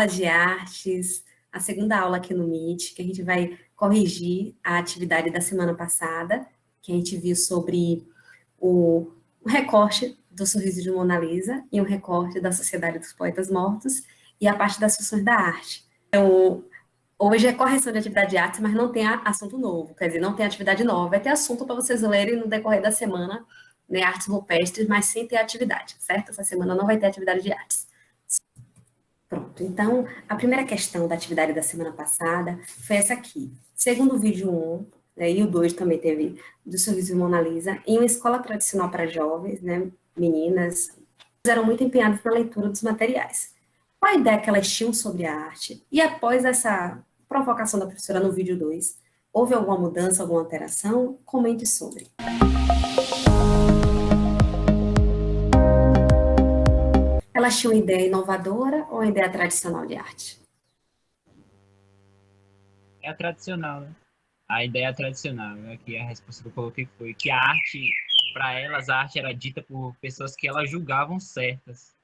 aula de artes, a segunda aula aqui no Meet, que a gente vai corrigir a atividade da semana passada, que a gente viu sobre o recorte do Sorriso de Mona Lisa e um recorte da Sociedade dos Poetas Mortos e a parte das funções da arte. Então, hoje é correção de atividade de arte, mas não tem assunto novo, quer dizer, não tem atividade nova, vai ter assunto para vocês lerem no decorrer da semana, né, artes rupestres, mas sem ter atividade, certo? Essa semana não vai ter atividade de artes. Pronto, então, a primeira questão da atividade da semana passada foi essa aqui. Segundo o vídeo 1, né, e o 2 também teve, do Sorriso de Mona Lisa, em uma escola tradicional para jovens, né, meninas, eram muito empenhadas na leitura dos materiais. Qual a ideia que elas tinham sobre a arte? E após essa provocação da professora no vídeo 2, houve alguma mudança, alguma alteração? Comente sobre. Elas tinham uma ideia inovadora ou uma ideia tradicional de arte? É a tradicional, né? A ideia tradicional, aqui a resposta que eu coloquei foi que a arte, para elas, a arte era dita por pessoas que elas julgavam certas.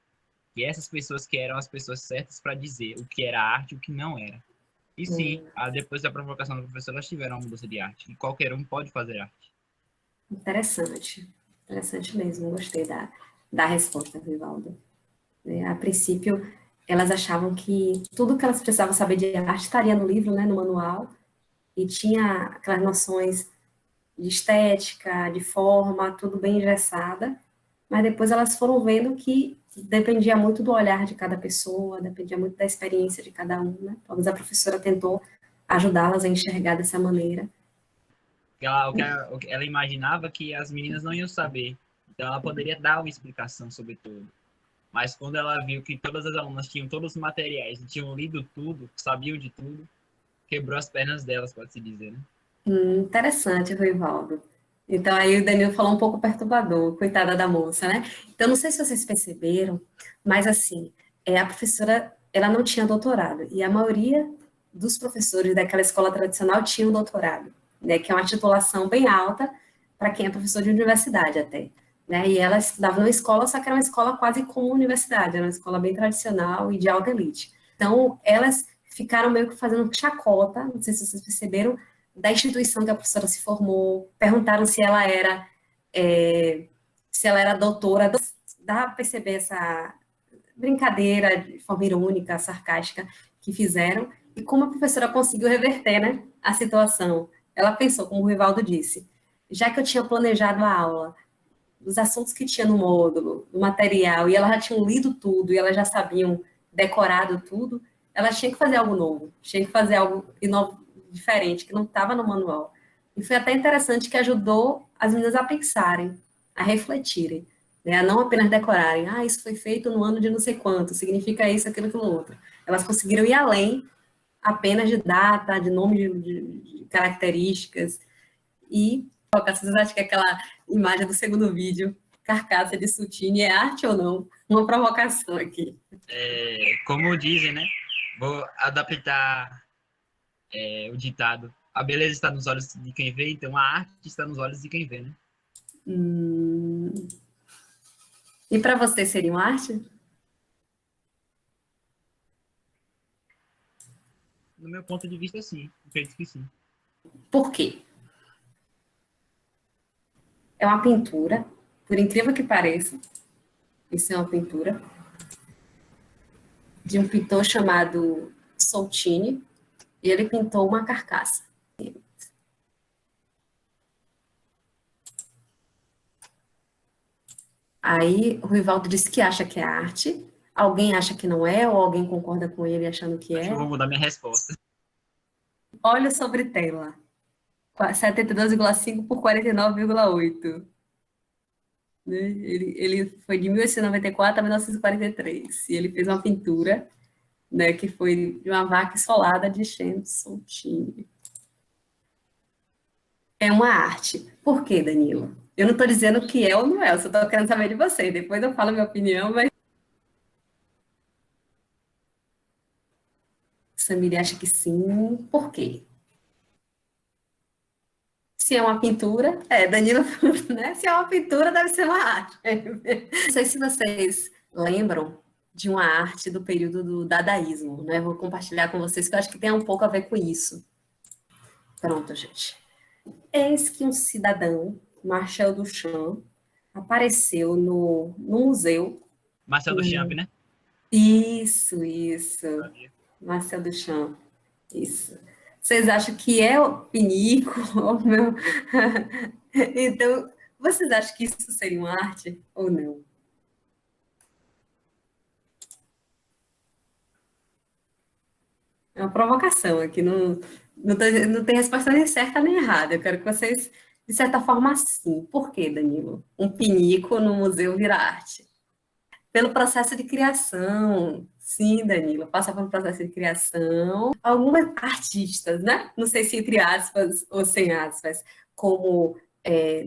E essas pessoas que eram as pessoas certas para dizer o que era arte e o que não era. E sim, depois da provocação do professor, elas tiveram uma mudança de arte. E qualquer um pode fazer arte. Interessante. Interessante mesmo. Gostei da resposta, Vivaldo. A princípio, elas achavam que tudo que elas precisavam saber de arte estaria no livro, né, no manual, e tinha aquelas noções de estética, de forma, tudo bem engessada, mas depois elas foram vendo que dependia muito do olhar de cada pessoa, dependia muito da experiência de cada um, né? Talvez a professora tentou ajudá-las a enxergar dessa maneira. Ela imaginava que as meninas não iam saber, então ela poderia dar uma explicação sobre tudo. Mas quando ela viu que todas as alunas tinham todos os materiais, tinham lido tudo, sabiam de tudo, quebrou as pernas delas, pode-se dizer, né? Interessante, Rivaldo. Então, aí o Danilo falou um pouco perturbador, coitada da moça, né? Então, não sei se vocês perceberam, mas, assim, a professora, ela não tinha doutorado, e a maioria dos professores daquela escola tradicional tinham doutorado, né? Que é uma titulação bem alta para quem é professor de universidade até, né? E ela estudava numa escola, só que era uma escola quase como universidade, era uma escola bem tradicional e de alta elite. Então, elas ficaram meio que fazendo chacota, não sei se vocês perceberam, da instituição que a professora se formou, perguntaram se ela era doutora, dá para perceber essa brincadeira de forma irônica, sarcástica que fizeram, e como a professora conseguiu reverter, né, a situação. Ela pensou, como o Rivaldo disse, já que eu tinha planejado a aula, os assuntos que tinha no módulo, no material, e elas já tinham lido tudo, e elas já sabiam, decorado tudo, elas tinham que fazer algo novo, tinha que fazer algo diferente, que não estava no manual. E foi até interessante que ajudou as meninas a pensarem, a refletirem, né? A não apenas decorarem, isso foi feito no ano de não sei quanto, significa isso, aquilo outro. Elas conseguiram ir além apenas de data, de nome de características, e vocês acham que aquela imagem do segundo vídeo, carcaça de sutine, é arte ou não? Uma provocação aqui. Como dizem, né? Vou adaptar o ditado. A beleza está nos olhos de quem vê, então a arte está nos olhos de quem vê, né? E para você seria uma arte? No meu ponto de vista, sim. Acredito que sim. Por quê? É uma pintura, por incrível que pareça, isso é uma pintura, de um pintor chamado Soltini, e ele pintou uma carcaça. Aí o Rivaldo disse que acha que é arte, alguém acha que não é, ou alguém concorda com ele achando que Acho que é. eu vou mudar minha resposta. Olha sobre tela. 72,5 por 49,8. Né? Ele foi de 1894 a 1943. E ele fez uma pintura, né, que foi de uma vaca esfolada de Chem Soltini. É uma arte. Por quê, Danilo? Eu não estou dizendo que é ou não é, eu só estou querendo saber de você. Depois eu falo a minha opinião, mas Samir acha que sim. Por quê? Se é uma pintura, Danilo, né? Se é uma pintura, deve ser uma arte. Não sei se vocês lembram de uma arte do período do dadaísmo, né? Vou compartilhar com vocês, que eu acho que tem um pouco a ver com isso. Pronto, gente. Eis que um cidadão, Marcel Duchamp, apareceu no museu. Marcel Duchamp, né? Isso. Marcel Duchamp, isso. Vocês acham que é o pinico? Ou não? Então, vocês acham que isso seria uma arte ou não? É uma provocação aqui, não tem resposta nem certa nem errada. Eu quero que vocês, de certa forma, sim. Por quê, Danilo? Um pinico no museu vira arte. Pelo processo de criação. Sim, Danilo, passa pelo processo de criação. Algumas artistas, né? Não sei se entre aspas ou sem aspas, como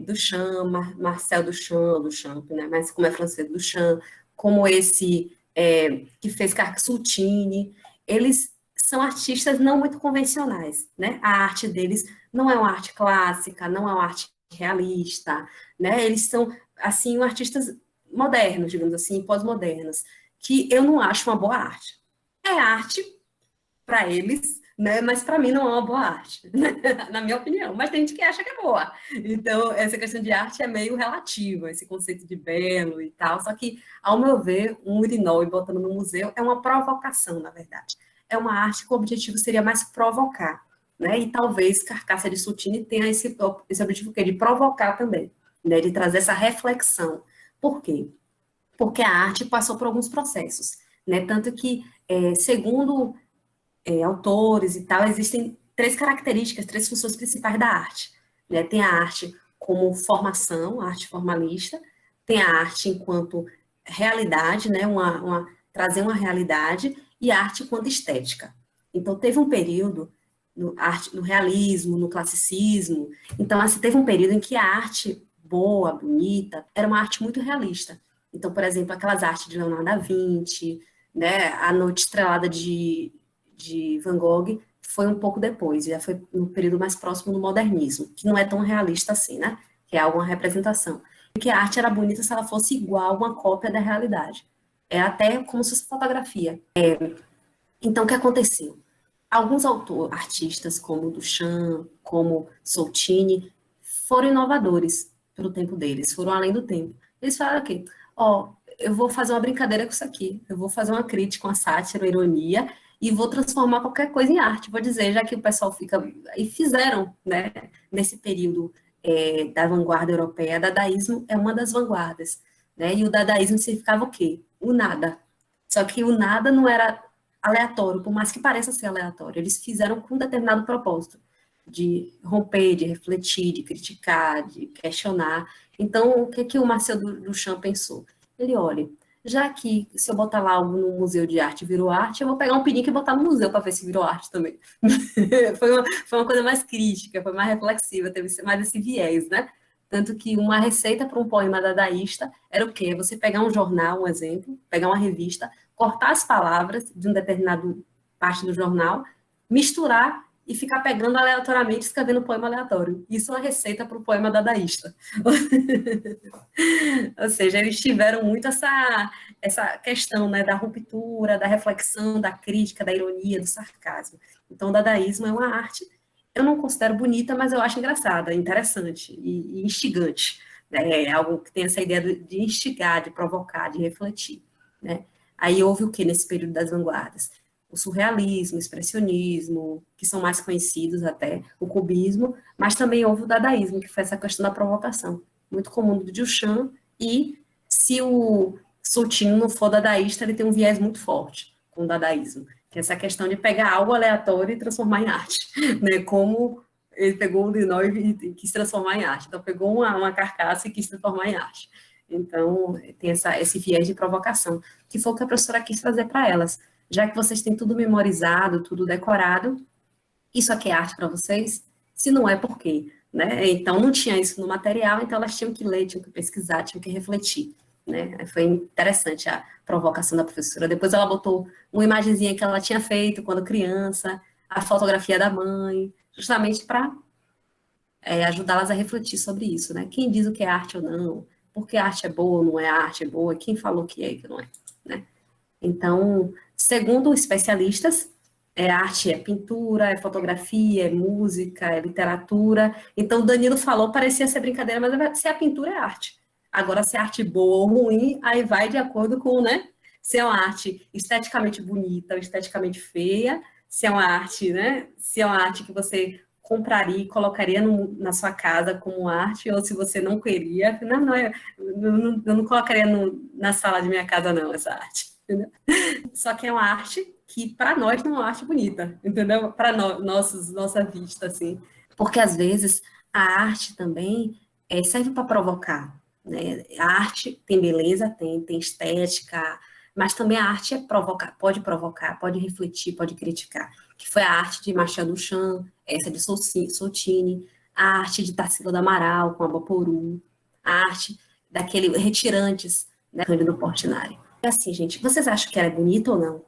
Duchamp, Marcel Duchamp, né? Mas como é francês, Duchamp, como esse que fez Carque Sultini, eles são artistas não muito convencionais, né? A arte deles não é uma arte clássica, não é uma arte realista, né? Eles são, assim, artistas modernos, digamos assim, pós-modernos, que eu não acho uma boa arte. É arte para eles, né? Mas para mim não é uma boa arte, na minha opinião. Mas tem gente que acha que é boa. Então, essa questão de arte é meio relativa, esse conceito de belo e tal. Só que, ao meu ver, um urinol e botando no museu é uma provocação, na verdade. É uma arte que o objetivo seria mais provocar, né? E talvez Carcaça de Sutini tenha esse objetivo de provocar também, né? De trazer essa reflexão. Por quê? Porque a arte passou por alguns processos, né? Tanto que, segundo autores e tal, existem três características, três funções principais da arte, né? Tem a arte como formação, a arte formalista, tem a arte enquanto realidade, né? Trazer uma realidade, e a arte enquanto estética. Então, teve um período no realismo, no classicismo. Então, assim, teve um período em que a arte boa, bonita, era uma arte muito realista. Então, por exemplo, aquelas artes de Leonardo da Vinci, né, A Noite Estrelada de Van Gogh foi um pouco depois, já foi no período mais próximo do modernismo, que não é tão realista assim, né? Que é alguma representação. Porque a arte era bonita se ela fosse igual a uma cópia da realidade. É até como se fosse fotografia. Então, o que aconteceu? Alguns artistas, como Duchamp, como Soltini, foram inovadores pelo tempo deles, foram além do tempo. Eles falaram aqui, ó, eu vou fazer uma brincadeira com isso aqui, eu vou fazer uma crítica, uma sátira, uma ironia, e vou transformar qualquer coisa em arte. Vou dizer, já que o pessoal fica... E fizeram, né, nesse período da vanguarda europeia, dadaísmo é uma das vanguardas, né, e o dadaísmo significava o quê? O nada. Só que o nada não era aleatório, por mais que pareça ser aleatório. Eles fizeram com um determinado propósito, de romper, de refletir, de criticar, de questionar. Então, o que que o Marcel Duchamp pensou? Ele, olha, já que se eu botar lá algo no museu de arte virou arte, eu vou pegar um pinico e botar no museu para ver se virou arte também. Foi uma coisa mais crítica, foi mais reflexiva, teve mais esse viés, né? Tanto que uma receita para um poema dadaísta era o quê? Você pegar um jornal, um exemplo, pegar uma revista, cortar as palavras de um determinado parte do jornal, misturar e ficar pegando aleatoriamente, escrevendo um poema aleatório. Isso é uma receita para o poema dadaísta. Ou seja, eles tiveram muito essa questão, né, da ruptura, da reflexão, da crítica, da ironia, do sarcasmo. Então, o dadaísmo é uma arte, eu não considero bonita, mas eu acho engraçada, interessante e instigante. Né? É algo que tem essa ideia de instigar, de provocar, de refletir. Né? Aí houve o que nesse período das vanguardas? O surrealismo, o expressionismo, que são mais conhecidos até, o cubismo, mas também houve o dadaísmo, que foi essa questão da provocação, muito comum do Duchamp, e se o Soltinho não for dadaísta, ele tem um viés muito forte com o dadaísmo, que é essa questão de pegar algo aleatório e transformar em arte, né? Como ele pegou o linó e quis transformar em arte, então pegou uma carcaça e quis transformar em arte. Então, tem esse viés de provocação, que foi o que a professora quis trazer para elas. Já que vocês têm tudo memorizado, tudo decorado, isso aqui é arte para vocês? Se não é, por quê? Né? Então, não tinha isso no material, então elas tinham que ler, tinham que pesquisar, tinham que refletir. Né? Foi interessante a provocação da professora. Depois ela botou uma imagenzinha que ela tinha feito quando criança, a fotografia da mãe, justamente para ajudá-las a refletir sobre isso. Né? Quem diz o que é arte ou não, por que a arte é boa ou não é arte é boa, quem falou que é e que não é. Né? Então, segundo especialistas, arte é pintura, é fotografia, é música, é literatura. Então, Danilo falou, parecia ser brincadeira, mas se a pintura é arte. Agora, se é arte boa ou ruim, aí vai de acordo com, né? Se é uma arte esteticamente bonita ou esteticamente feia, se é uma arte, né? Se é uma arte que você compraria e colocaria na sua casa como arte, ou se você não queria, eu não colocaria na sala de minha casa, não, essa arte. Entendeu? Só que é uma arte que, para nós, não é uma arte bonita, entendeu? Para nossa vista, assim. Porque, às vezes, a arte também serve para provocar, né? A arte tem beleza, tem estética, mas também a arte pode provocar, pode refletir, pode criticar. Que foi a arte de Machado Duchamp, essa de Sottini, a arte de Tarsila do Amaral, com Abaporu, a arte daquele Retirantes, né, Cândido Portinari. É assim, gente, vocês acham que ela é bonita ou não?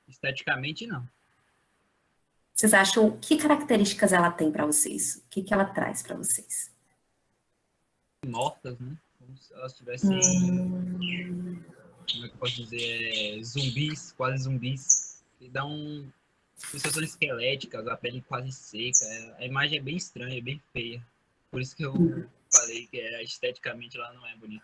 Esteticamente, não. Vocês acham que características ela tem para vocês? O que, que ela traz para vocês? Mortas, né? Como se elas tivessem, como é que eu posso dizer, zumbis, quase zumbis, que dão sensações esqueléticas, a pele quase seca. A imagem é bem estranha, é bem feia. Por isso que eu falei que esteticamente ela não é bonita.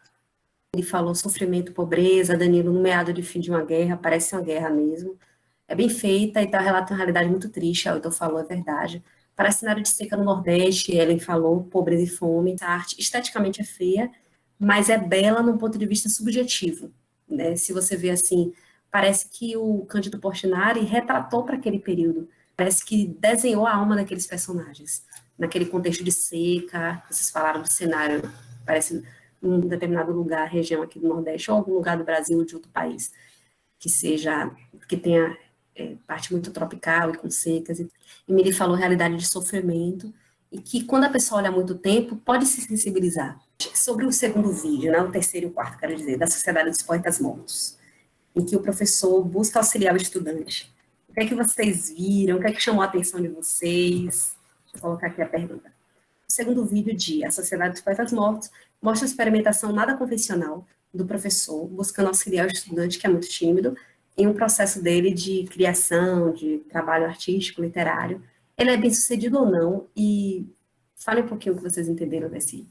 Ele falou sofrimento, pobreza, Danilo, no meado de fim de uma guerra, parece uma guerra mesmo. É bem feita e tá, relata uma realidade muito triste, a Elton falou, é verdade. Parece cenário de seca no Nordeste, Ellen falou, pobreza e fome. A arte esteticamente é feia, mas é bela num ponto de vista subjetivo, né? Se você vê assim, parece que o Cândido Portinari retratou para aquele período, parece que desenhou a alma daqueles personagens, naquele contexto de seca, vocês falaram do cenário, parece um determinado lugar, região aqui do Nordeste, ou algum lugar do Brasil ou de outro país, que tenha parte muito tropical e com secas. E Emily falou realidade de sofrimento, e que quando a pessoa olha há muito tempo, pode se sensibilizar. Sobre o segundo vídeo, né, o terceiro e o quarto, quero dizer, da Sociedade dos Poetas Mortos, em que o professor busca auxiliar o estudante. O que é que vocês viram? O que é que chamou a atenção de vocês? Vou colocar aqui a pergunta. O segundo vídeo de A Sociedade dos Poetas Mortos mostra a experimentação nada convencional do professor buscando auxiliar o estudante, que é muito tímido, em um processo dele de criação, de trabalho artístico, literário. Ele é bem sucedido ou não? E fale um pouquinho o que vocês entenderam desse.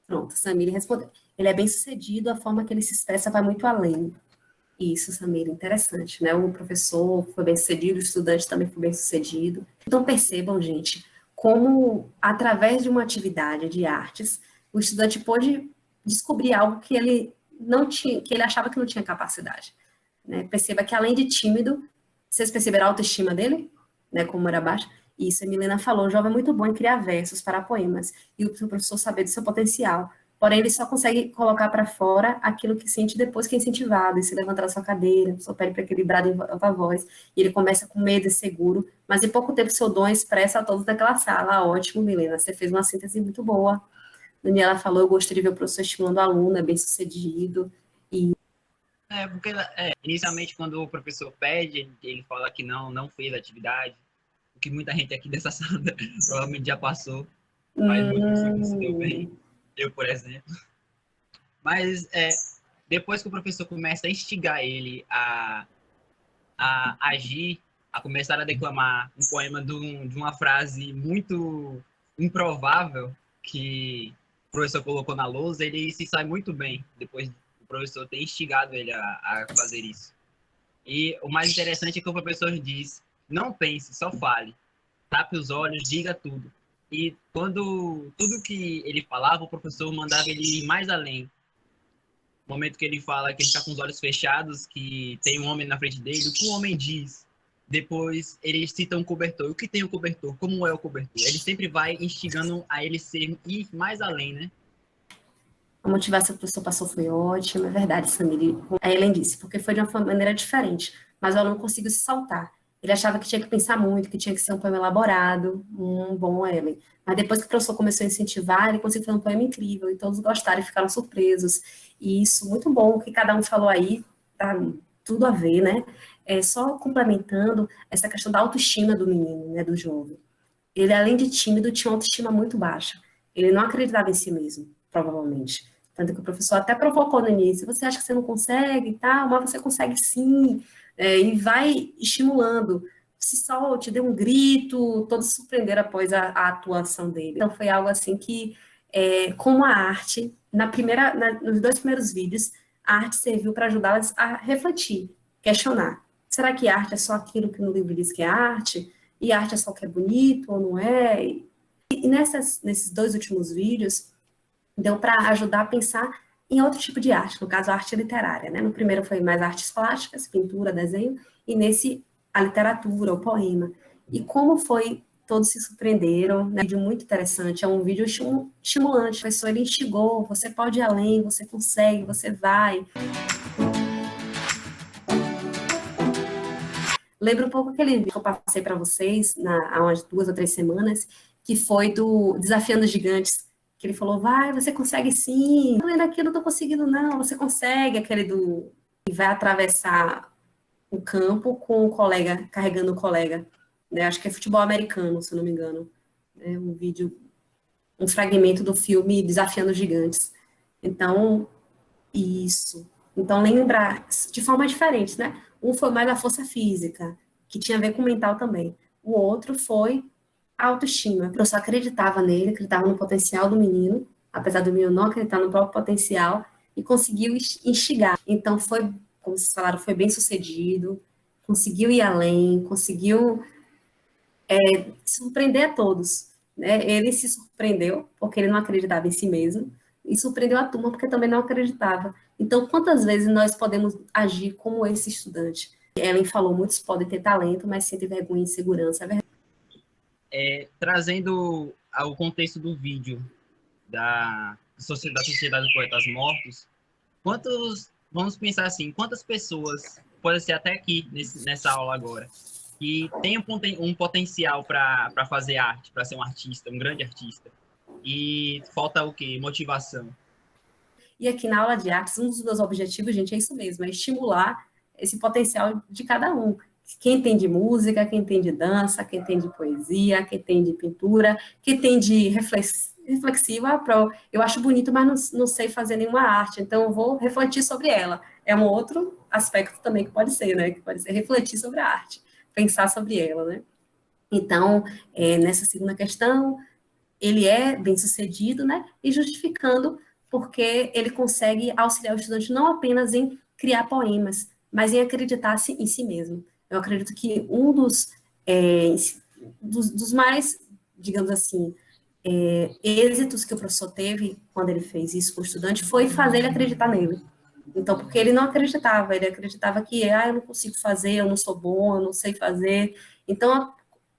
Pronto, Samir respondeu. Ele é bem sucedido, a forma que ele se expressa vai muito além. Isso, Samir, interessante, né? O professor foi bem sucedido, o estudante também foi bem sucedido. Então, percebam, gente, como, através de uma atividade de artes, o estudante pôde descobrir algo que ele não tinha, que ele achava que não tinha capacidade. Né? Perceba que, além de tímido, vocês perceberam a autoestima dele? Né, como era baixa? Isso, a Milena falou, o jovem é muito bom em criar versos para poemas, e o professor saber do seu potencial. Porém, ele só consegue colocar para fora aquilo que sente depois que é incentivado, e se levantar da sua cadeira, só pede para equilibrar em alta voz, e ele começa com medo e seguro, mas em pouco tempo seu dom expressa a todos daquela sala. Ah, ótimo, Milena, você fez uma síntese muito boa. Daniela falou, eu gostaria de ver o professor estimulando o aluno, é bem sucedido. Porque inicialmente quando o professor pede, ele fala que não fez a atividade, o que muita gente aqui dessa sala provavelmente já passou, mas o professor não se deu bem, eu, por exemplo. Mas depois que o professor começa a instigar ele a agir, a começar a declamar um poema de uma frase muito improvável que o professor colocou na lousa, ele se sai muito bem depois do professor ter instigado ele a fazer isso. E o mais interessante é que o professor diz, não pense, só fale. Tape os olhos, diga tudo. E quando tudo que ele falava, o professor mandava ele ir mais além. No momento que ele fala que ele está com os olhos fechados, que tem um homem na frente dele, o que o homem diz? Depois ele cita um cobertor. O que tem o cobertor? Como é o cobertor? Ele sempre vai instigando a ele ir mais além, né? A motivação que o professor passou foi ótima, é verdade, Samir. A Ellen disse, porque foi de uma maneira diferente, mas o aluno conseguiu se saltar. Ele achava que tinha que pensar muito, que tinha que ser um poema elaborado, bom, Ellen. Mas depois que o professor começou a incentivar, ele conseguiu fazer um poema incrível, e todos gostaram e ficaram surpresos. E isso, muito bom, o que cada um falou aí, tá tudo a ver, né? Só complementando essa questão da autoestima do menino, né, do jovem. Ele, além de tímido, tinha uma autoestima muito baixa. Ele não acreditava em si mesmo, provavelmente. Tanto que o professor até provocou no início, você acha que você não consegue e tal, mas você consegue sim, e vai estimulando, se solte, dê um grito, todos se surpreenderam após a atuação dele. Então foi algo assim que, como a arte, nos 2 primeiros vídeos, a arte serviu para ajudá-las a refletir, questionar. Será que arte é só aquilo que no livro diz que é arte? E arte é só o que é bonito ou não é? E nesses 2 últimos vídeos, deu para ajudar a pensar em outro tipo de arte, no caso, a arte literária, né? No primeiro foi mais artes plásticas, pintura, desenho, e nesse, a literatura, o poema. E como foi, todos se surpreenderam, né? Um vídeo muito interessante, é um vídeo estimulante, o professor, ele instigou, você pode ir além, você consegue, você vai. Lembra um pouco aquele vídeo que eu passei para vocês há umas 2 ou 3 semanas, que foi do Desafiando os Gigantes, que ele falou, vai, você consegue sim, não é daquilo, não estou conseguindo não, você consegue, aquele que vai atravessar o campo com o colega, carregando o colega, né? Acho que é futebol americano, se eu não me engano, é um vídeo, um fragmento do filme Desafiando os Gigantes. Então, isso. Então, lembrar de forma diferente, né? Um foi mais a força física, que tinha a ver com o mental também. O outro foi a autoestima. O professor acreditava nele, acreditava no potencial do menino, apesar do menino não acreditar no próprio potencial, e conseguiu instigar. Então, foi, como vocês falaram, foi bem sucedido, conseguiu ir além, conseguiu surpreender a todos, né? Ele se surpreendeu, porque ele não acreditava em si mesmo, e surpreendeu a turma, porque também não acreditava. Então, quantas vezes nós podemos agir como esse estudante? Ellen falou, muitos podem ter talento, mas sentem vergonha e insegurança. Trazendo ao contexto do vídeo da Sociedade dos Poetas Mortos, vamos pensar assim, quantas pessoas, pode ser até aqui, nessa aula agora, que tem um potencial para fazer arte, para ser um artista, um grande artista, e falta o quê? Motivação. E aqui na aula de artes, um dos meus objetivos, gente, é isso mesmo, é estimular esse potencial de cada um. Quem tem de música, quem tem de dança, quem tem de poesia, quem tem de pintura, quem tem de reflexiva, eu acho bonito, mas não sei fazer nenhuma arte, então eu vou refletir sobre ela. É um outro aspecto também que pode ser, né? Que pode ser refletir sobre a arte, pensar sobre ela, né? Então, nessa segunda questão, ele é bem-sucedido, né? E justificando porque ele consegue auxiliar o estudante não apenas em criar poemas, mas em acreditar em si mesmo. Eu acredito que um dos mais, digamos assim, êxitos que o professor teve quando ele fez isso com o estudante foi fazer ele acreditar nele. Então, porque ele não acreditava, ele acreditava que, eu não consigo fazer, eu não sou bom, eu não sei fazer. Então, a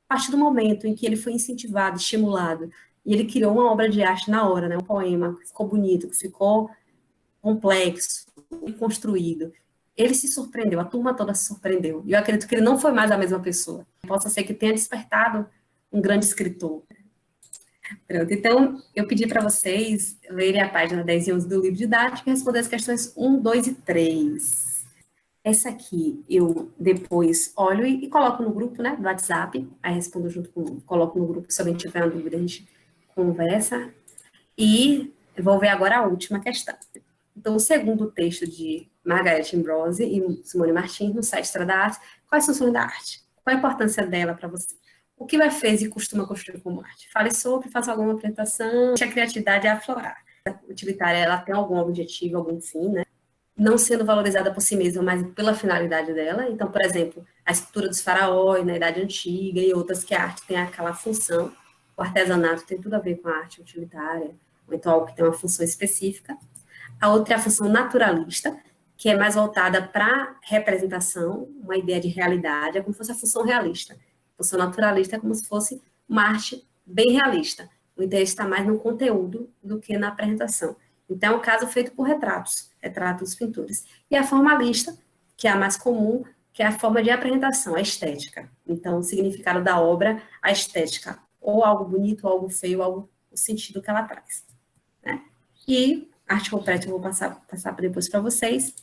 partir do momento em que ele foi incentivado, estimulado, e ele criou uma obra de arte na hora, né, um poema que ficou bonito, que ficou complexo, construído, ele se surpreendeu, a turma toda se surpreendeu. E eu acredito que ele não foi mais a mesma pessoa. Possa ser que tenha despertado um grande escritor. Pronto, então eu pedi para vocês lerem a página 10 e 11 do livro didático e responder as questões 1, 2 e 3. Essa aqui eu depois olho e coloco no grupo, né, do WhatsApp, aí respondo coloco no grupo, se alguém tiver uma dúvida, a gente conversa. E eu vou ver agora a última questão. Então, o segundo texto de Margaret Ambrose e Simone Martins, no site Estrada da Arte, quais são as funções da arte? Qual a importância dela para você? O que vai fez e costuma construir como arte? Fale sobre, faça alguma apresentação, deixe a criatividade aflorar. A utilitária, ela tem algum objetivo, algum fim, né? Não sendo valorizada por si mesma, mas pela finalidade dela. Então, por exemplo, a escultura dos faraós na Idade Antiga e outras que a arte tem aquela função. O artesanato tem tudo a ver com a arte utilitária, ou então algo que tem uma função específica. A outra é a função naturalista, que é mais voltada para representação, uma ideia de realidade, é como se fosse a função realista. A função naturalista é como se fosse uma arte bem realista. O interesse está mais no conteúdo do que na apresentação. Então, é um caso feito por retratos dos pintores. E a formalista, que é a mais comum, que é a forma de apresentação, a estética. Então, o significado da obra, a estética, ou algo bonito, ou algo feio, algo, o sentido que ela traz. Né? E arte completa eu vou passar depois para vocês.